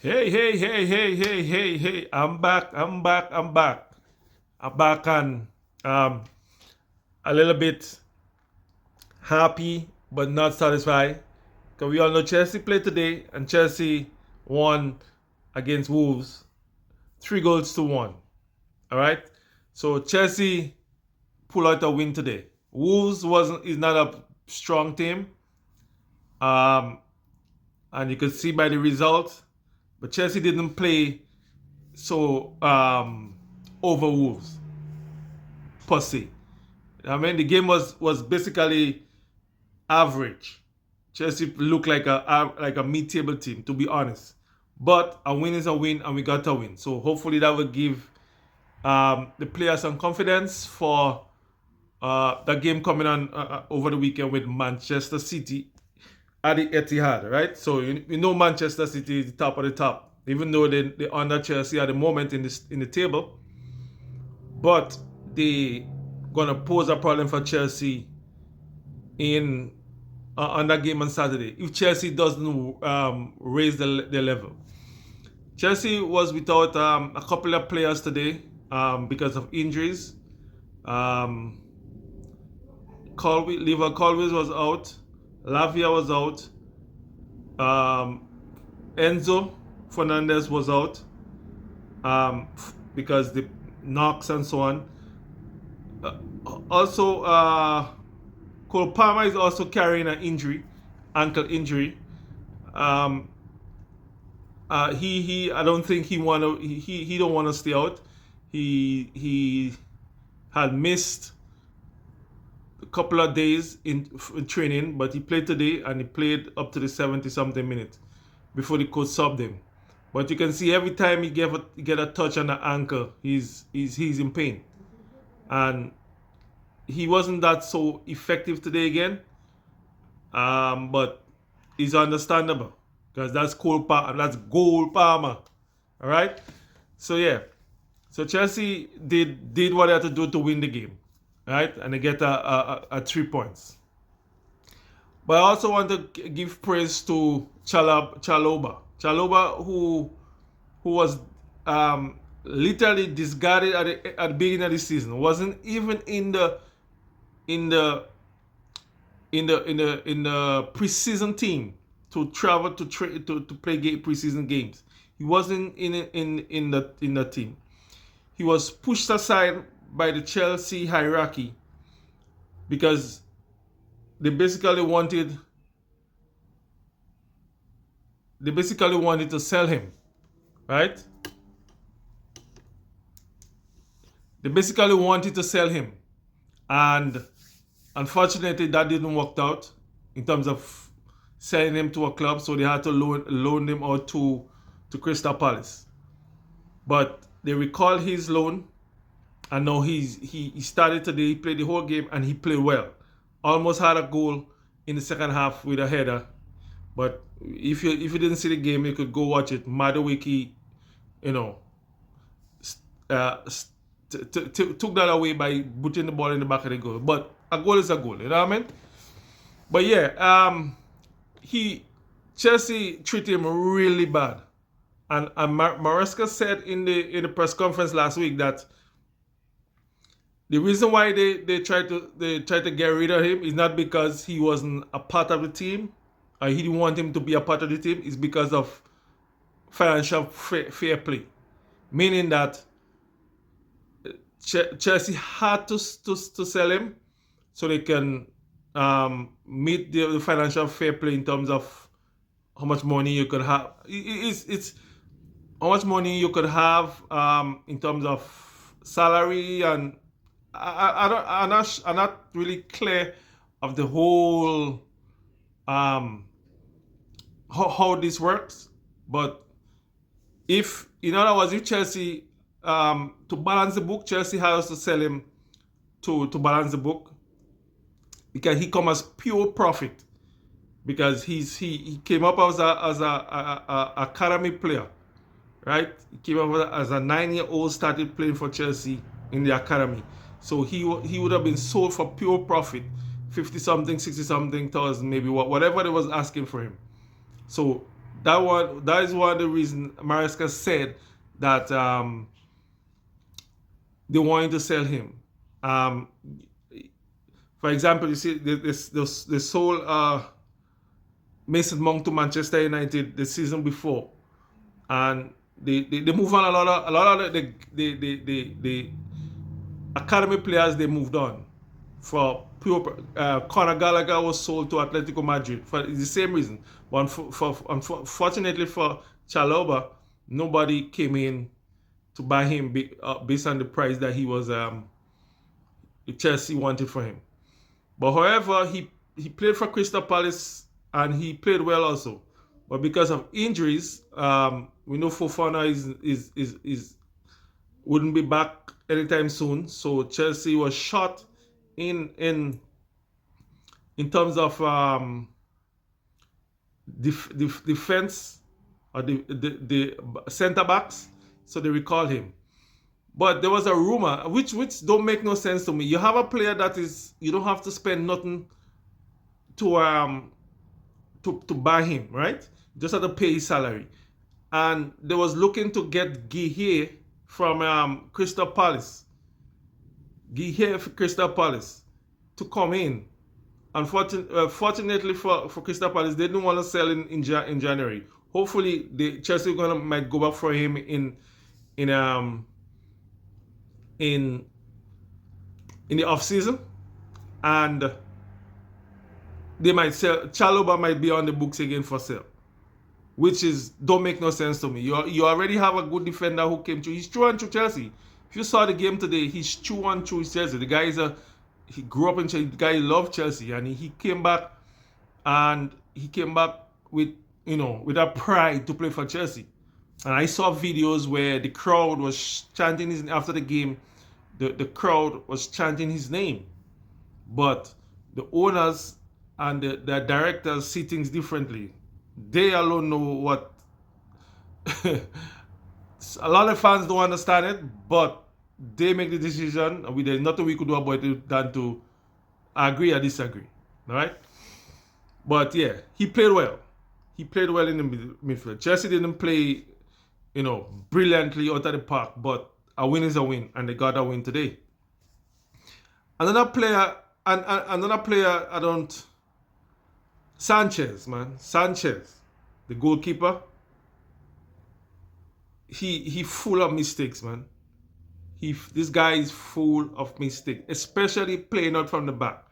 Hey. I'm back. I'm back and um, a little bit happy but not satisfied. Because we all know Chelsea played today and Chelsea won against Wolves 3 goals to 1. All right. So Chelsea pull out a win today. Wolves is not a strong team. Um, and you can see by the result, but Chelsea didn't play so over Wolves per se. I mean, the game was basically average. Chelsea looked like a mid-table team, to be honest. But a win is a win, and we got a win. So hopefully that will give the players some confidence for the game coming on over the weekend with Manchester City at the Etihad, right? So you know Manchester City is the top of the top, even though they're under Chelsea at the moment in the table. But they gonna pose a problem for Chelsea in on that game on Saturday if Chelsea doesn't raise the level. Chelsea was without a couple of players today because of injuries. Lever Colwill was out. Lavia was out. Enzo Fernandez was out because the knocks and so on. Also, Cole Palmer is also carrying an injury, ankle injury. He I don't think he don't want to stay out. He had missed a couple of days in training, but he played today and he played up to the 70 something minutes before the coach subbed him. But you can see every time he get a touch on the ankle, he's in pain, and he wasn't that so effective today again. But it's understandable because that's goal Palmer. All right. So yeah. So Chelsea did what they had to do to win the game, right? And they get a 3 points. But I also want to give praise to Chalobah, who was literally discarded at the beginning of the season. Wasn't even in the preseason team to travel to play preseason games. He wasn't in the team. He was pushed aside by the Chelsea hierarchy because they basically wanted to sell him, right? They basically wanted to sell him, and unfortunately that didn't work out in terms of selling him to a club, so they had to loan him out to Crystal Palace. But they recalled his loan, and now he started today. He played the whole game and he played well. Almost had a goal in the second half with a header. But if you didn't see the game, you could go watch it. Madueke, took that away by putting the ball in the back of the goal. But a goal is a goal, you know what I mean? But yeah, Chelsea treated him really bad. And Maresca said in the press conference last week that the reason why they tried to get rid of him is not because he wasn't a part of the team, or he didn't want him to be a part of the team. It's because of financial fair play, meaning that Chelsea had to sell him so they can meet the financial fair play in terms of how much money you could have. It's how much money you could have in terms of salary, and I'm not really clear of the whole how this works. But if, in other words, if Chelsea to balance the book, Chelsea has to sell him to balance the book, because he comes as pure profit, because he came up as a academy player. Right? He came up as a 9-year-old, started playing for Chelsea in the academy. So he would have been sold for pure profit, 50 something, 60 something thousand, maybe whatever they was asking for him. So that is one of the reasons Maresca said that they wanted to sell him. For example, you see they sold Mason Mount to Manchester United the season before, and they move on a lot of the academy players. They moved on. For pure Conor Gallagher was sold to Atletico Madrid for the same reason. But unfortunately for Chalobah, nobody came in to buy him based on the price that he was Chelsea wanted for him. But however, he played for Crystal Palace and he played well also. But because of injuries, we know Fofana is wouldn't be back anytime soon. So Chelsea was short in terms of defense or the center backs. So they recalled him. But there was a rumor which don't make no sense to me. You have a player that is, you don't have to spend nothing to buy him, right? Just have to pay his salary. And they was looking to get Guihier from Crystal Palace. Guihier for Crystal Palace to come in. Fortunately for Crystal Palace, they didn't want to sell in January. Hopefully, Chelsea might go back for him in the off season, and they might sell. Chalobah might be on the books again for sale, which don't make no sense to me. You already have a good defender who came through. He's true and true Chelsea. If you saw the game today, he's true and true Chelsea. The guy he grew up in Chelsea. The guy loved Chelsea, and he came back, with a pride to play for Chelsea. And I saw videos where the crowd was chanting his after the game. The crowd was chanting his name, but the owners and the directors see things differently. They alone know what. A lot of fans don't understand it, but they make the decision, and there's nothing we could do about it than to agree or disagree. All right? But yeah, he played well. He played well in the midfield. Chelsea didn't play, brilliantly out of the park, but a win is a win, and they got a win today. Another player, Sanchez, the goalkeeper. He full of mistakes, man. This guy is full of mistakes, especially playing out from the back.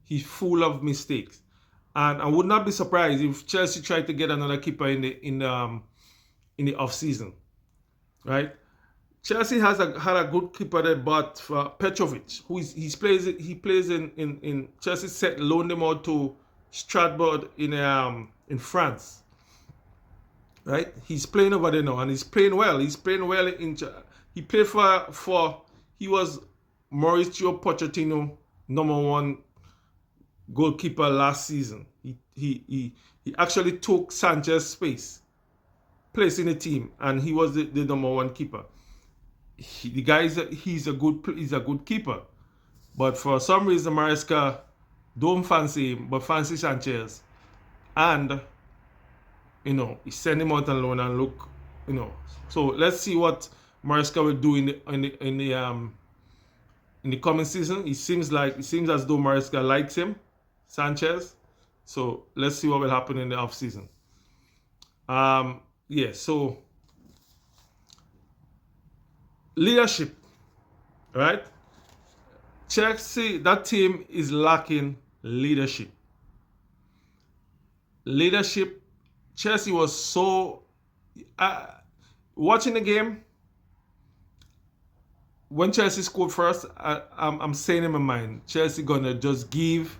He's full of mistakes, and I would not be surprised if Chelsea tried to get another keeper in the off season, right? Chelsea had a good keeper there, but for Petrovic, he plays in Chelsea loaned him out to Strasbourg in France. Right, he's playing over there now, and he's playing well. He played he was Mauricio Pochettino #1 goalkeeper last season. He actually took Sanchez's place in the team, and he was the #1 keeper. The guy he's a good keeper, but for some reason Maresca don't fancy him, but fancy Sanchez, and he sent him out on loan and look, So let's see what Maresca will do in the coming season. It seems as though Maresca likes him, Sanchez. So let's see what will happen in the off season. So leadership, right? Chelsea, that team is lacking leadership. Chelsea was so... watching the game, when Chelsea scored first, I'm saying in my mind, Chelsea gonna just give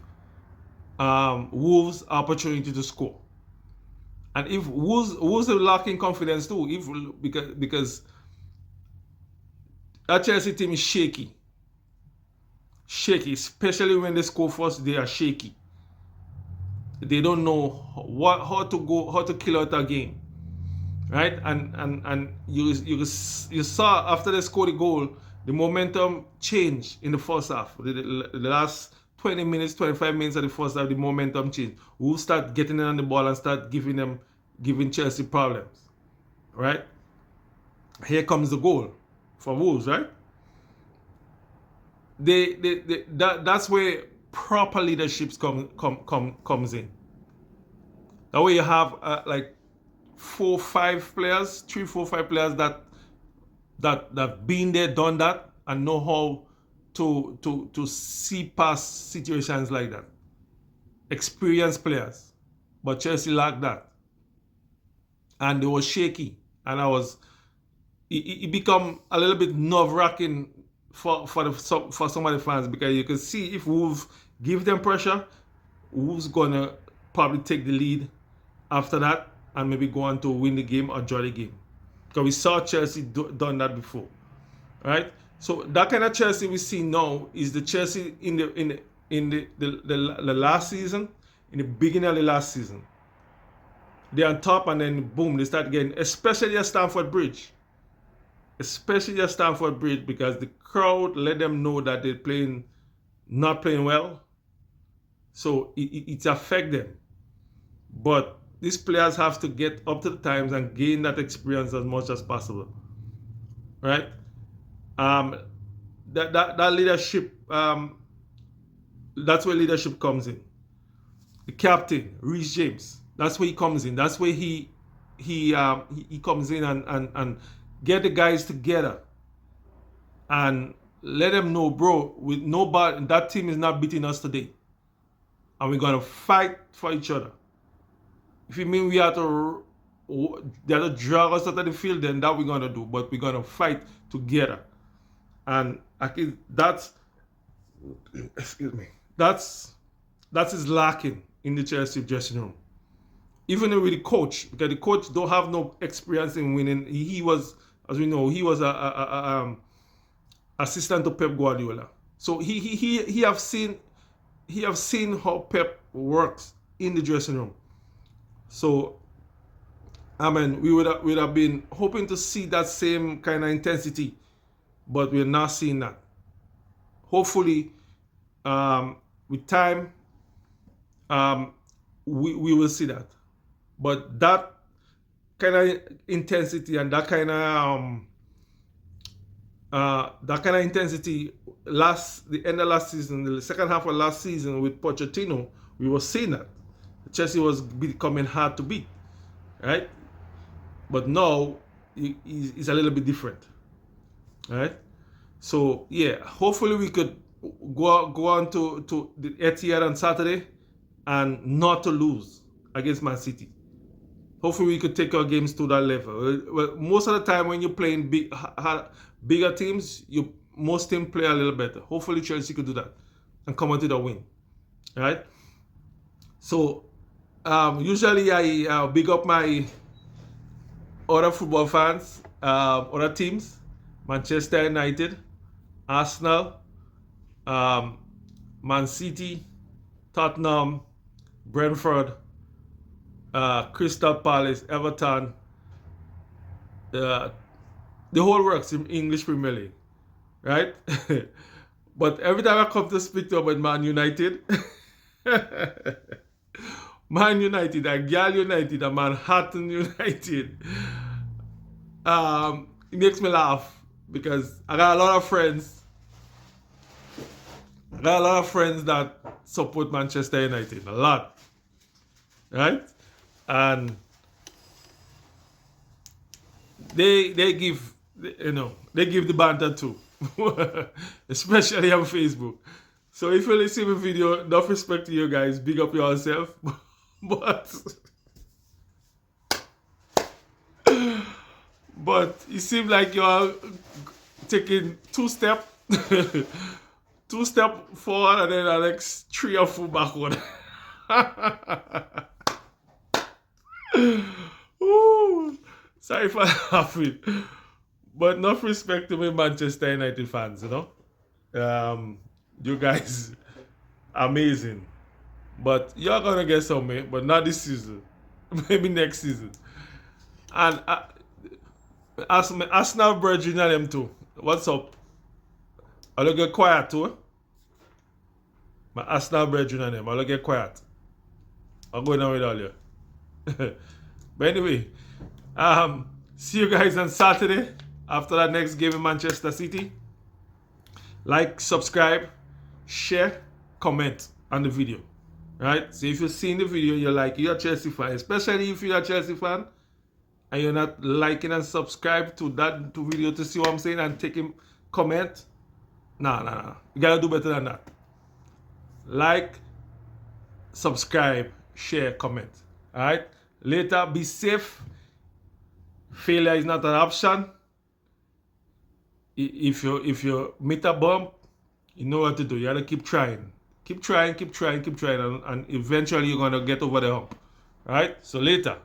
Wolves opportunity to score. And if Wolves are lacking confidence too, because that Chelsea team is shaky, especially when they score first, they are shaky. They don't know how to kill out a game, right? And you saw after they scored the goal, the momentum changed in the first half. The last 25 minutes of the first half, the momentum changed. We'll start getting on the ball and start giving them giving Chelsea problems, right? Here comes the goal for Wolves, right? That's where proper leadership comes in. That way you have like 4, 5 players, 3, 4, 5 players that been there, done that, and know how to see past situations like that. Experienced players, but Chelsea lacked that, and they were shaky, and it become a little bit nerve-wracking for some of the fans, because you can see if Wolves give them pressure, Wolves gonna probably take the lead after that and maybe go on to win the game or draw the game, because we saw Chelsea done that before, right? So that kind of Chelsea we see now is the Chelsea in the last season, in the beginning of the last season. They're on top, and then boom, they start getting, especially at Stamford Bridge. Especially at Stamford Bridge, because the crowd let them know that they're not playing well. So it affects them. But these players have to get up to the times and gain that experience as much as possible, right? That leadership, that's where leadership comes in. The captain, Reece James, that's where he comes in. That's where he comes in and get the guys together and let them know, bro, with nobody, that team is not beating us today, and we're gonna fight for each other. If you mean we have to drag us out of the field, then that we're gonna do, but we're gonna fight together. And I think that's is lacking in the Chelsea dressing room. Even with the coach, because the coach don't have no experience in winning. He was, as we know, he was a assistant to Pep Guardiola. So he have seen how Pep works in the dressing room. So I mean, we would have been hoping to see that same kind of intensity, but we're not seeing that. Hopefully, with time, we will see that. But that kind of intensity and that kind of intensity the end of last season, the second half of last season with Pochettino, we were seeing that Chelsea was becoming hard to beat, right? But now it's a little bit different, right? So yeah, hopefully we could go on to the Etihad on Saturday and not to lose against Man City. Hopefully we could take our games to that level. Well, most of the time when you're playing bigger teams, most teams play a little better. Hopefully Chelsea could do that and come out with a win, right? So usually I big up my other football fans, other teams, Manchester United, Arsenal, Man City, Tottenham, Brentford, Crystal Palace, Everton, the whole works in English Premier League, right? But every time I come to speak to about Man United, Man United, a Gal United, a Manhattan United, it makes me laugh because I got a lot of friends that support Manchester United, a lot, right? And they give the banter too, especially on Facebook. So if you see my video, enough respect to you guys, big up yourself. But it seems like you're taking two steps forward and then the next 3 or 4 backward. Ooh, sorry for laughing. But enough respect to me Manchester United fans, you guys amazing. But you're gonna get some, but not this season. Maybe next season. And Arsenal brethren and them too. What's up? I'll get quiet too. My Arsenal brethren and them, I'll get quiet. I'll go down with all you. But anyway, see you guys on Saturday after that next game in Manchester City. Like, subscribe, share, comment on the video. Right? So if you're seeing the video, you're a Chelsea fan, especially if you're a Chelsea fan and you're not liking and subscribe to that video to see what I'm saying and taking comment. Nah. You gotta do better than that. Like, subscribe, share, comment. Alright? Later, be safe. Failure is not an option. If you meet a bump, you know what to do. You gotta keep trying. Keep trying, and eventually you're gonna get over the hump. Alright? So later.